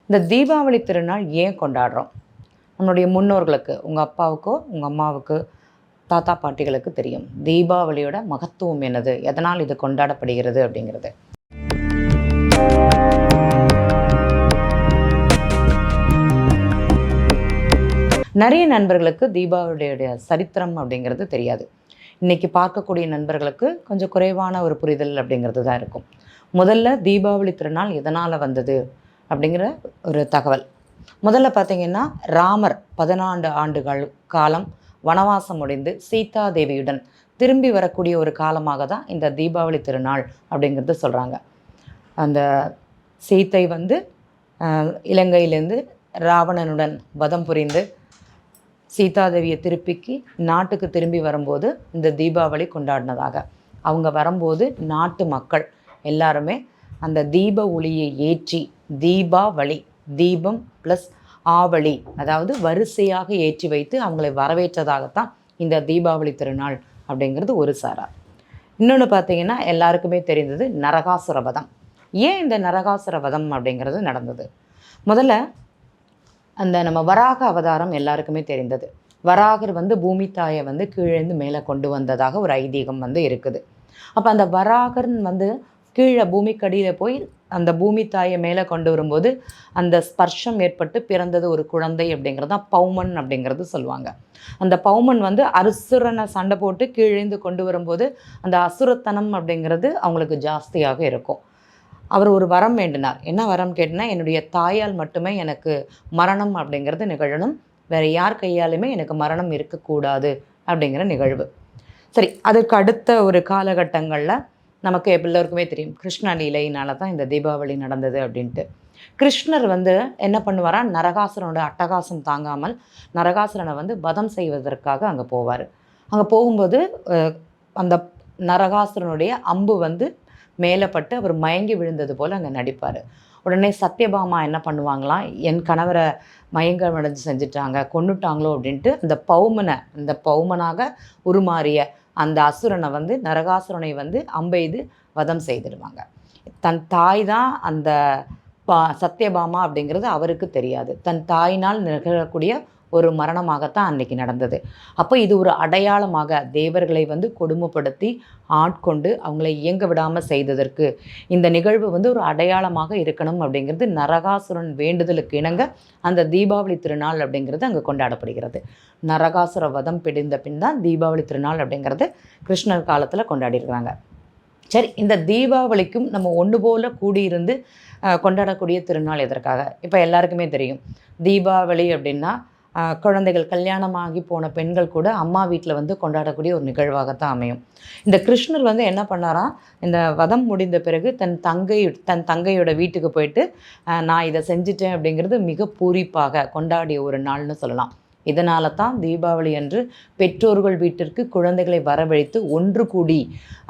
இந்த தீபாவளி திருநாள் ஏன் கொண்டாடுறோம்? நம்மளுடைய முன்னோர்களுக்கு, உங்கள் அப்பாவுக்கோ உங்கள் அம்மாவுக்கு, தாத்தா பாட்டிகளுக்கு தெரியும் தீபாவளியோட மகத்துவம் என்னது, எதனால் இது கொண்டாடப்படுகிறது அப்படிங்கிறது. நிறைய நண்பர்களுக்கு தீபாவளியுடைய சரித்திரம் அப்படிங்கிறது தெரியாது. இன்றைக்கி பார்க்கக்கூடிய நண்பர்களுக்கு கொஞ்சம் குறைவான ஒரு புரிதல் அப்படிங்கிறது தான் இருக்கும். முதல்ல தீபாவளி திருநாள் எதனால் வந்தது அப்படிங்கிற ஒரு தகவல். முதல்ல பார்த்திங்கன்னா, ராமர் 14 ஆண்டுகள் காலம் வனவாசம் முடிந்து சீதா தேவியுடன் திரும்பி வரக்கூடிய ஒரு காலமாக தான் இந்த தீபாவளி திருநாள் அப்படிங்கிறது சொல்கிறாங்க. அந்த சீத்தை வந்து இலங்கையிலேருந்து ராவணனுடன் வதம் புரிந்து சீதாதேவியை திருப்பிக்கு நாட்டுக்கு திரும்பி வரும்போது இந்த தீபாவளி கொண்டாடினதாக. அவங்க வரும்போது நாட்டு மக்கள் எல்லாருமே அந்த தீப ஒளியை ஏற்றி, தீபாவளி தீபம் ப்ளஸ் ஆவளி, அதாவது வரிசையாக ஏற்றி வைத்து அவங்களை வரவேற்றதாகத்தான் இந்த தீபாவளி திருநாள் அப்படிங்கிறது ஒரு சாரார். இன்னொன்று பார்த்திங்கன்னா, எல்லாருக்குமே தெரிந்தது நரகாசுர வதம். ஏன் இந்த நரகாசுர வதம் அப்படிங்கிறது நடந்தது? முதல்ல அந்த நம்ம வராக அவதாரம் எல்லாருக்குமே தெரிந்தது. வராகர் வந்து பூமி தாயை வந்து கீழேந்து மேலே கொண்டு வந்ததாக ஒரு ஐதீகம் வந்து இருக்குது. அப்போ அந்த வராகர் வந்து கீழே பூமிக்கடியில் போய் அந்த பூமி தாயை மேலே கொண்டு வரும்போது அந்த ஸ்பர்ஷம் ஏற்பட்டு பிறந்தது ஒரு குழந்தை அப்படிங்கிறது தான் பௌமன் அப்படிங்கிறது சொல்லுவாங்க. அந்த பௌமன் வந்து அசுரனை சண்டை போட்டு கீழேந்து கொண்டு வரும்போது அந்த அசுரத்தனம் அப்படிங்கிறது அவங்களுக்கு ஜாஸ்தியாக இருக்கும். அவர் ஒரு வரம் வேண்டினார். என்ன வரம் கேட்டினா, என்னுடைய தாயால் மட்டுமே எனக்கு மரணம் அப்படிங்கிறது நிகழணும், வேறு யார் கையாலுமே எனக்கு மரணம் இருக்கக்கூடாது அப்படிங்கிற நிகழ்வு. சரி, அதுக்கு அடுத்த ஒரு காலகட்டங்களில் நமக்கு எல்லோருக்குமே தெரியும், கிருஷ்ண லீலையினால தான் இந்த தீபாவளி நடந்தது அப்படின்ட்டு. கிருஷ்ணர் வந்து என்ன பண்ணுவாரா, நரகாசுரனோட அட்டகாசம் தாங்காமல் நரகாசுரனை வந்து வதம் செய்வதற்காக அங்கே போவார். அங்கே போகும்போது அந்த நரகாசுரனுடைய அம்பு வந்து மேலே பட்டு அவர் மயங்கி விழுந்தது போல் அங்கே நடிப்பார். உடனே சத்யபாமா என்ன பண்ணுவாங்களாம், என் கணவரை மயங்க அடைஞ்சு செஞ்சுட்டாங்க, கொன்னுட்டாங்களோ அப்படின்ட்டு அந்த பௌமனாக உருமாறிய அந்த அசுரனை வந்து நரகாசுரனை வந்து அம்பெய்து வதம் செய்திடுவாங்க. தன் தாய் தான் அந்த சத்யபாமா அப்படிங்கிறது அவருக்கு தெரியாது. தன் தாயினால் நிகழக்கூடிய ஒரு மரணமாகத்தான் அன்றைக்கி நடந்தது. அப்போ இது ஒரு அடையாளமாக தேவர்களை வந்து கொடுமைப்படுத்தி ஆட்கொண்டு அவங்களை இயங்க விடாமல் செய்ததற்கு இந்த நிகழ்வு வந்து ஒரு அடையாளமாக இருக்கணும் அப்படிங்கிறது நரகாசுரன் வேண்டுதலுக்கு இணங்க அந்த தீபாவளி திருநாள் அப்படிங்கிறது அங்கே கொண்டாடப்படுகிறது. நரகாசுர வதம் பிடிந்த பின் தான் தீபாவளி திருநாள் அப்படிங்கிறது கிருஷ்ணர் காலத்தில் கொண்டாடிருக்கிறாங்க. சரி, இந்த தீபாவளிக்கும் நம்ம ஒன்று போல் கூடியிருந்து கொண்டாடக்கூடிய திருநாள் எதற்காக? இப்போ எல்லாருக்குமே தெரியும், தீபாவளி அப்படின்னா குழந்தைகள் கல்யாணமாகி போன பெண்கள் கூட அம்மா வீட்டில் வந்து கொண்டாடக்கூடிய ஒரு நிகழ்வாகத்தான் அமையும். இந்த கிருஷ்ணர் வந்து என்ன பண்ணாராம், இந்த வதம் முடிந்த பிறகு தன் தங்கையோட வீட்டுக்கு போயிட்டு நான் இதை செஞ்சிட்டேன் அப்படிங்கிறது மிக பூரிப்பாக கொண்டாடிய ஒரு நாள்னு சொல்லலாம். இதனால தான் தீபாவளி அன்று பெற்றோர்கள் வீட்டிற்கு குழந்தைகளை வரவழைத்து ஒன்று கூடி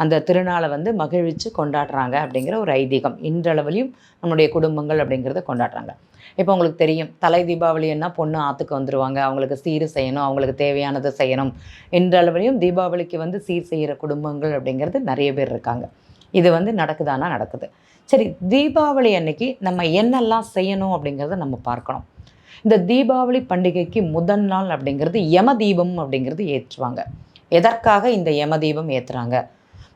அந்த திருநாளை வந்து மகிழ்வித்து கொண்டாடுறாங்க அப்படிங்கிற ஒரு ஐதீகம் இன்றளவிலையும் நம்முடைய குடும்பங்கள் அப்படிங்கிறத கொண்டாடுறாங்க. இப்போ உங்களுக்கு தெரியும், தலை தீபாவளின்னா பொண்ணு ஆற்றுக்கு வந்துடுவாங்க, அவங்களுக்கு சீர் செய்யணும், அவங்களுக்கு தேவையானதை செய்யணும். இன்றளவிலையும் தீபாவளிக்கு வந்து சீர் செய்கிற குடும்பங்கள் அப்படிங்கிறது நிறைய பேர் இருக்காங்க. இது வந்து நடக்குதானா? நடக்குது. சரி, தீபாவளி அன்னைக்கு நம்ம என்னெல்லாம் செய்யணும் அப்படிங்கிறத நம்ம பார்க்கணும். இந்த தீபாவளி பண்டிகைக்கு முதல் நாள் அப்படிங்கிறது யம தீபம் அப்படிங்கிறது ஏற்றுவாங்க. எதற்காக இந்த யம தீபம் ஏற்றுறாங்க?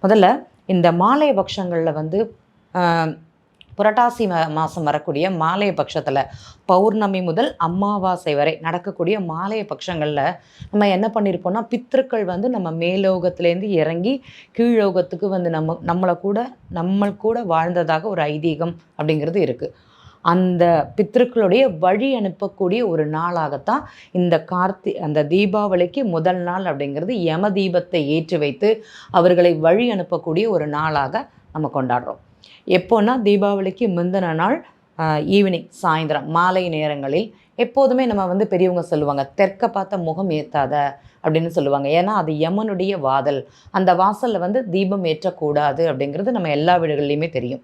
முதல்ல இந்த மாலை பட்சங்களில் வந்து புரட்டாசி மாதம் வரக்கூடிய மாலைய பட்சத்தில் பௌர்ணமி முதல் அமாவாசை வரை நடக்கக்கூடிய மாலைய பட்சங்களில் நம்ம என்ன பண்ணியிருப்போம்னா, பித்திருக்கள் வந்து நம்ம மேலோகத்துலேருந்து இறங்கி கீழோகத்துக்கு வந்து நம்ம கூட வாழ்ந்ததாக ஒரு ஐதீகம் அப்படிங்கிறது இருக்குது. அந்த பித்திருக்களுடைய வழி அனுப்பக்கூடிய ஒரு நாளாகத்தான் இந்த அந்த தீபாவளிக்கு முதல் நாள் அப்படிங்கிறது யம தீபத்தை ஏற்றி வைத்து அவர்களை வழி அனுப்பக்கூடிய ஒரு நாளாக நம்ம கொண்டாடுறோம். எப்போன்னா, தீபாவளிக்கு முந்தின நாள் ஈவினிங், சாயந்தரம், மாலை நேரங்களில் எப்போதுமே நம்ம வந்து பெரியவங்க சொல்லுவாங்க, தெற்க பார்த்த முகம் ஏற்றாத அப்படின்னு சொல்லுவாங்க. ஏன்னா அது யமனுடைய வாதல். அந்த வாசலில் வந்து தீபம் ஏற்றக்கூடாது அப்படிங்கிறது நம்ம எல்லா வீடுகள்லையுமே தெரியும்.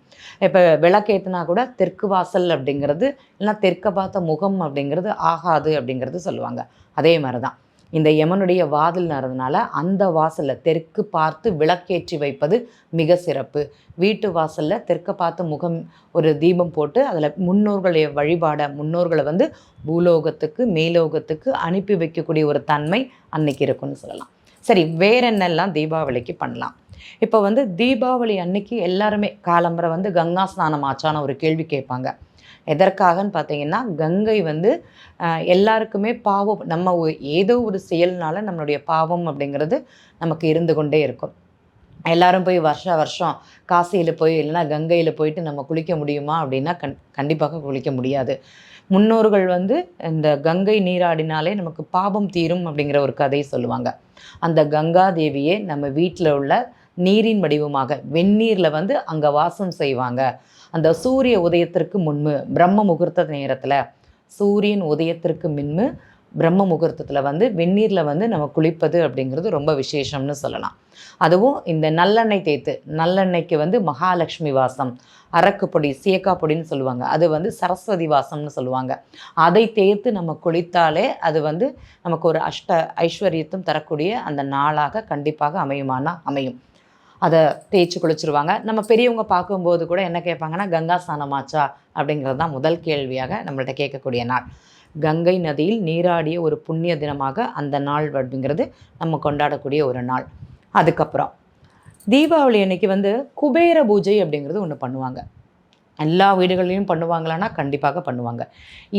இப்போ விளக்கேற்றினா கூட தெற்கு வாசல் அப்படிங்கிறது, இல்லைனா தெற்க பார்த்த முகம் அப்படிங்கிறது ஆகாது அப்படிங்கிறது சொல்லுவாங்க. அதே மாதிரி தான் இந்த யமனுடைய வாதில்னறதுனால அந்த வாசலில் தெற்கு பார்த்து விளக்கேற்றி வைப்பது மிக சிறப்பு. வீட்டு வாசலில் தெற்க பார்த்து முகம் ஒரு தீபம் போட்டு அதில் முன்னோர்களுடைய முன்னோர்களை வந்து பூலோகத்துக்கு மேலோகத்துக்கு அனுப்பி வைக்கக்கூடிய ஒரு தன்மை அன்னைக்கு இருக்குன்னு சொல்லலாம். சரி, வேற என்னெல்லாம் தீபாவளிக்கு பண்ணலாம்? இப்போ வந்து தீபாவளி அன்னைக்கு எல்லாருமே காலம்பரை வந்து கங்கா ஸ்நானம் ஆச்சான ஒரு கேள்வி கேட்பாங்க. எதற்காகன்னு பார்த்தீங்கன்னா, கங்கை வந்து எல்லாருக்குமே பாவம், நம்ம ஏதோ ஒரு செயல்னால நம்மளுடைய பாவம் அப்படிங்கிறது நமக்கு இருந்து கொண்டே இருக்கும். எல்லாரும் போய் வருஷம் காசியில் போய் இல்லைன்னா கங்கையில் போயிட்டு நம்ம குளிக்க முடியுமா அப்படின்னா கண்டிப்பாக குளிக்க முடியாது. முன்னோர்கள் வந்து இந்த கங்கை நீராடினாலே நமக்கு பாவம் தீரும் அப்படிங்கிற ஒரு கதையை சொல்லுவாங்க. அந்த கங்கா தேவியே நம்ம வீட்டில் உள்ள நீரின் வடிவமாக வெந்நீரில் வந்து அங்கே வாசம் செய்வாங்க. அந்த சூரிய உதயத்திற்கு முன்பு பிரம்ம முகூர்த்த நேரத்தில், சூரியன் உதயத்திற்கு முன்பு பிரம்ம முகூர்த்தத்தில் வந்து வெந்நீரில் வந்து நம்ம குளிப்பது அப்படிங்கிறது ரொம்ப விசேஷம்னு சொல்லலாம். அதுவும் இந்த நல்லெண்ணெய் தேய்த்து, நல்லெண்ணெய்க்கு வந்து மகாலட்சுமி வாசம், அரக்கு பொடி, சீயக்கா பொடின்னு சொல்லுவாங்க, அது வந்து சரஸ்வதி வாசம்னு சொல்லுவாங்க. அதை தேய்த்து நம்ம குளித்தாலே அது வந்து நமக்கு ஒரு ஐஸ்வர்யத்தும் தரக்கூடிய அந்த நாளாக கண்டிப்பாக அமையும். அதை தேய்ச்சி குளிச்சுருவாங்க. நம்ம பெரியவங்க பார்க்கும்போது கூட என்ன கேட்பாங்கன்னா, கங்கா ஸ்நானமாச்சா அப்படிங்கிறது தான் முதல் கேள்வியாக நம்மள்ட்ட கேட்கக்கூடிய நாள். கங்கை நதியில் நீராடிய ஒரு புண்ணிய தினமாக அந்த நாள் அப்படிங்கிறது நம்ம கொண்டாடக்கூடிய ஒரு நாள். அதுக்கப்புறம் தீபாவளி அன்னைக்கு வந்து குபேர பூஜை அப்படிங்கிறது ஒன்று பண்ணுவாங்க. எல்லா வீடுகள்லையும் பண்ணுவாங்களான்னா கண்டிப்பாக பண்ணுவாங்க.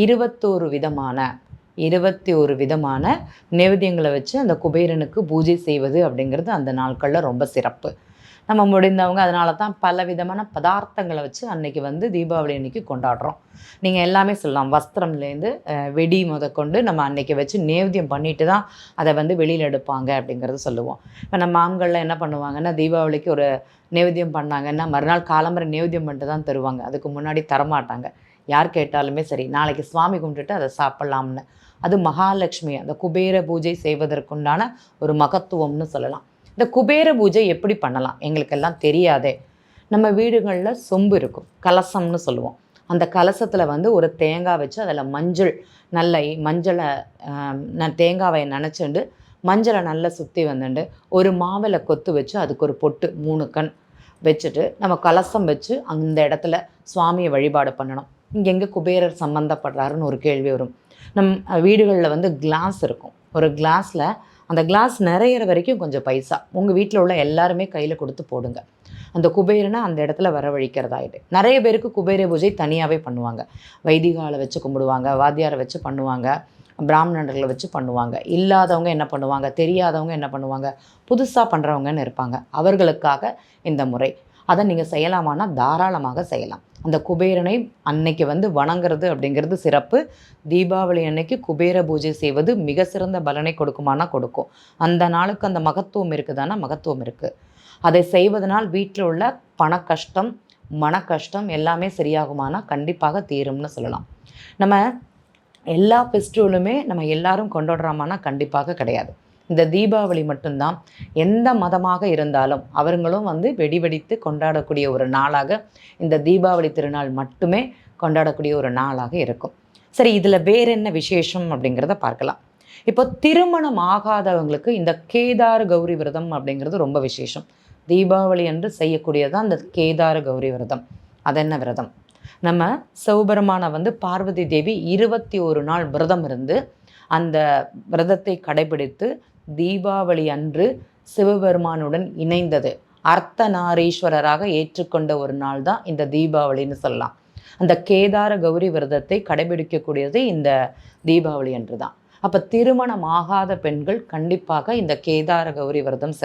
21 விதமான நைவேத்தியங்களை வச்சு அந்த குபேரனுக்கு பூஜை செய்வது அப்படிங்கிறது அந்த நாட்களில் ரொம்ப சிறப்பு. நம்ம முடிந்தவங்க அதனால தான் பல விதமான பதார்த்தங்களை வச்சு அன்றைக்கி வந்து தீபாவளி அன்றைக்கி கொண்டாடுறோம். நீங்கள் எல்லாமே சொல்லலாம், வஸ்திரம்லேருந்து வெடி முதற்கொண்டு நம்ம அன்றைக்கி வச்சு நைவேத்தியம் பண்ணிட்டு தான் அதை வந்து வெளியில் எடுப்பாங்க அப்படிங்கிறது சொல்லுவோம். இப்போ நம்ம ஆண்களில் என்ன பண்ணுவாங்கன்னா, தீபாவளிக்கு ஒரு நைவேத்தியம் பண்ணாங்கன்னா மறுநாள் காலம்பரை நைவேத்தியம் பண்ணிட்டு தான் தருவாங்க. அதுக்கு முன்னாடி தரமாட்டாங்க. யார் கேட்டாலுமே சரி, நாளைக்கு சுவாமி கும்பிட்டுட்டு அதை சாப்பிட்லாம்னு. அது மகாலட்சுமி அந்த குபேர பூஜை செய்வதற்குண்டான ஒரு மகத்துவம்னு சொல்லலாம். இந்த குபேர பூஜை எப்படி பண்ணலாம் எங்களுக்கெல்லாம் தெரியாதே. நம்ம வீடுகளில் சொம்பு இருக்கும், கலசம்னு சொல்லுவோம். அந்த கலசத்தில் வந்து ஒரு தேங்காய் வச்சு அதில் தேங்காவை நனைச்சுண்டு மஞ்சளை நல்லா சுற்றி வந்துண்டு ஒரு மாவிலை கொத்து வச்சு அதுக்கு ஒரு பொட்டு 3 கண் வச்சுட்டு நம்ம கலசம் வச்சு அந்த இடத்துல சுவாமியை வழிபாடு பண்ணணும். இங்கே எங்கே குபேரர் சம்மந்தப்படுறாருன்னு ஒரு கேள்வி வரும். நம் வீடுகளில் வந்து கிளாஸ் இருக்கும். ஒரு கிளாஸில் அந்த கிளாஸ் நிறையிற வரைக்கும் கொஞ்சம் பைசா உங்கள் வீட்டில் உள்ள எல்லாருமே கையில் கொடுத்து போடுங்க. அந்த குபேரனை அந்த இடத்துல வரவழைக்கிறதாயிட்டு. நிறைய பேருக்கு குபேர பூஜை தனியாகவே பண்ணுவாங்க. வைதிகாலை வச்சு கும்பிடுவாங்க, வாத்தியாரை வச்சு பண்ணுவாங்க, பிராமணர்களை வச்சு பண்ணுவாங்க. இல்லாதவங்க என்ன பண்ணுவாங்க, தெரியாதவங்க என்ன பண்ணுவாங்க, புதுசாக பண்ணுறவங்கன்னு இருப்பாங்க. அவர்களுக்காக இந்த முறை. அதை நீங்கள் செய்யலாமான்னா தாராளமாக செய்யலாம். அந்த குபேரனை அன்னைக்கு வந்து வணங்குறது அப்படிங்கிறது சிறப்பு. தீபாவளி அன்னைக்கு குபேர பூஜை செய்வது மிக சிறந்த பலனை கொடுக்குமானா கொடுக்கும். அந்த நாளுக்கு அந்த மகத்துவம் இருக்குதானா மகத்துவம் இருக்குது. அதை செய்வதனால் வீட்டில் உள்ள பண கஷ்டம், மன கஷ்டம் எல்லாமே சரியாகுமானா கண்டிப்பாக தீரும்னு சொல்லலாம். நம்ம எல்லா ஃபெஸ்டிவலுமே நம்ம எல்லாரும் கொண்டாடுறோமானா கண்டிப்பாக கிடையாது. இந்த தீபாவளி மட்டும்தான் எந்த மதமாக இருந்தாலும் அவர்களும் வந்து வெடிவெடித்து கொண்டாடக்கூடிய ஒரு நாளாக இந்த தீபாவளி திருநாள் மட்டுமே கொண்டாடக்கூடிய ஒரு நாளாக இருக்கும். சரி, இதில் வேறு என்ன விசேஷம் அப்படிங்கிறத பார்க்கலாம். இப்போ திருமணம் ஆகாதவங்களுக்கு இந்த கேதார கௌரி விரதம் அப்படிங்கிறது ரொம்ப விசேஷம். தீபாவளி அன்று செய்யக்கூடியதான் அந்த கேதார கௌரி விரதம். அது என்ன விரதம்? நம்ம சிவபெருமானை வந்து பார்வதி தேவி 21 நாள் விரதம் இருந்து அந்த விரதத்தை கடைபிடித்து தீபாவளி அன்று சிவபெருமானுடன் இணைந்தது, அர்த்தநாரீஸ்வரராக ஏற்றுக்கொண்ட ஒரு நாள் தான் இந்த தீபாவளின்னு சொல்லலாம். அந்த கேதார கௌரி விரதத்தை கடைபிடிக்கக்கூடியது இந்த தீபாவளி அன்று தான். அப்போ திருமணம் ஆகாத பெண்கள் கண்டிப்பாக இந்த கேதார கௌரி விரதம்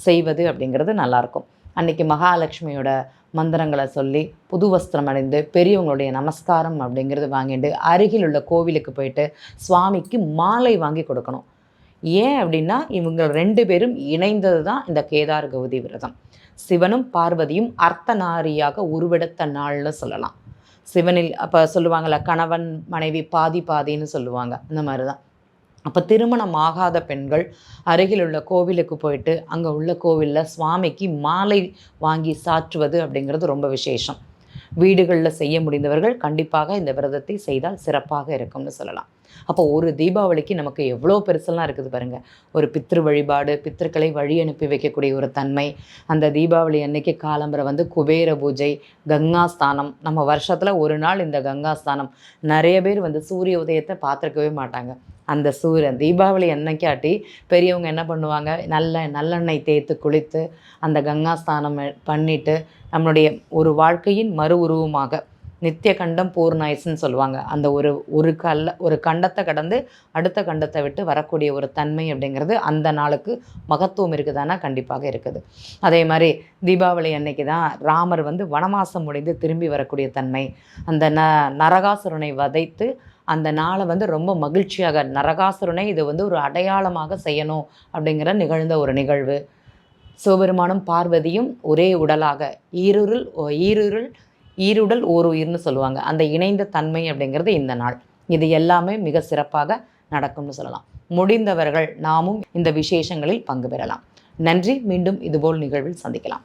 செய்வது அப்படிங்கிறது நல்லாயிருக்கும். அன்றைக்கி மகாலட்சுமியோட மந்திரங்களை சொல்லி புது வஸ்திரம் அடைந்து பெரியவங்களுடைய நமஸ்காரம் அப்படிங்கிறது வாங்கிட்டு அருகில் உள்ள கோவிலுக்கு போயிட்டு சுவாமிக்கு மாலை வாங்கி கொடுக்கணும். ஏன் அப்படின்னா இவங்க 2 பேரும் இணைந்தது தான் இந்த கேதார கௌரி விரதம். சிவனும் பார்வதியும் அர்த்தநாரியாக உருவெடுத்த நாள்னு சொல்லலாம். சிவனில் அப்போ சொல்லுவாங்கள்ல, கணவன் மனைவி பாதி பாதின்னு சொல்லுவாங்க, இந்த மாதிரி தான். அப்போ திருமணம் ஆகாத பெண்கள் அருகில் உள்ள கோவிலுக்கு போயிட்டு அங்கே உள்ள கோவிலில் சுவாமிக்கு மாலை வாங்கி சாற்றுவது அப்படிங்கிறது ரொம்ப விசேஷம். வீடுகளில் செய்ய முடிந்தவர்கள் கண்டிப்பாக இந்த விரதத்தை செய்தால் சிறப்பாக இருக்கும்னு சொல்லலாம். அப்போ ஒரு தீபாவளிக்கு நமக்கு எவ்வளோ பெருசெல்லாம் இருக்குது பாருங்கள். ஒரு பித்ரு வழிபாடு, பித்திருக்களை வழி அனுப்பி வைக்கக்கூடிய ஒரு தன்மை. அந்த தீபாவளி அன்னைக்கு காலம்பரை வந்து குபேர பூஜை, கங்கா ஸ்தானம். நம்ம வருஷத்தில் ஒரு நாள் இந்த கங்கா ஸ்தானம். நிறைய பேர் வந்து சூரிய உதயத்தை பார்த்துருக்கவே மாட்டாங்க. அந்த தீபாவளி அன்னைக்காட்டி பெரியவங்க என்ன பண்ணுவாங்க, நல்லெண்ணெய் தேய்த்து குளித்து அந்த கங்கா ஸ்தானம் பண்ணிவிட்டு நம்மளுடைய ஒரு வாழ்க்கையின் மறு உருவமாக நித்திய கண்டம் பூர்ணாயுசுன்னு சொல்லுவாங்க. அந்த ஒரு கண்டத்தை கடந்து அடுத்த கண்டத்தை விட்டு வரக்கூடிய ஒரு தன்மை அப்படிங்கிறது அந்த நாளுக்கு மகத்துவம் இருக்குதானா? கண்டிப்பாக இருக்குது. அதே மாதிரி தீபாவளி அன்னைக்கு தான் ராமர் வந்து வனவாசம் முடிந்து திரும்பி வரக்கூடிய தன்மை. அந்த நரகாசுரனை வதைத்து அந்த நாளை வந்து ரொம்ப மகிழ்ச்சியாக, நரகாசுரனை இது வந்து ஒரு அடையாளமாக செய்யணும் அப்படிங்கிற நிகழ்ந்த ஒரு நிகழ்வு. சிவபெருமானும் பார்வதியும் ஒரே உடலாக ஈருடல் ஓர் உயிர்னு சொல்லுவாங்க. அந்த இணைந்த தன்மை அப்படிங்கிறது இந்த நாள். இது எல்லாமே மிக சிறப்பாக நடக்கும்னு சொல்லலாம். முடிந்தவர்கள் நாமும் இந்த விசேஷங்களில் பங்கு பெறலாம். நன்றி. மீண்டும் இதுபோல் நிகழ்வில் சந்திக்கலாம்.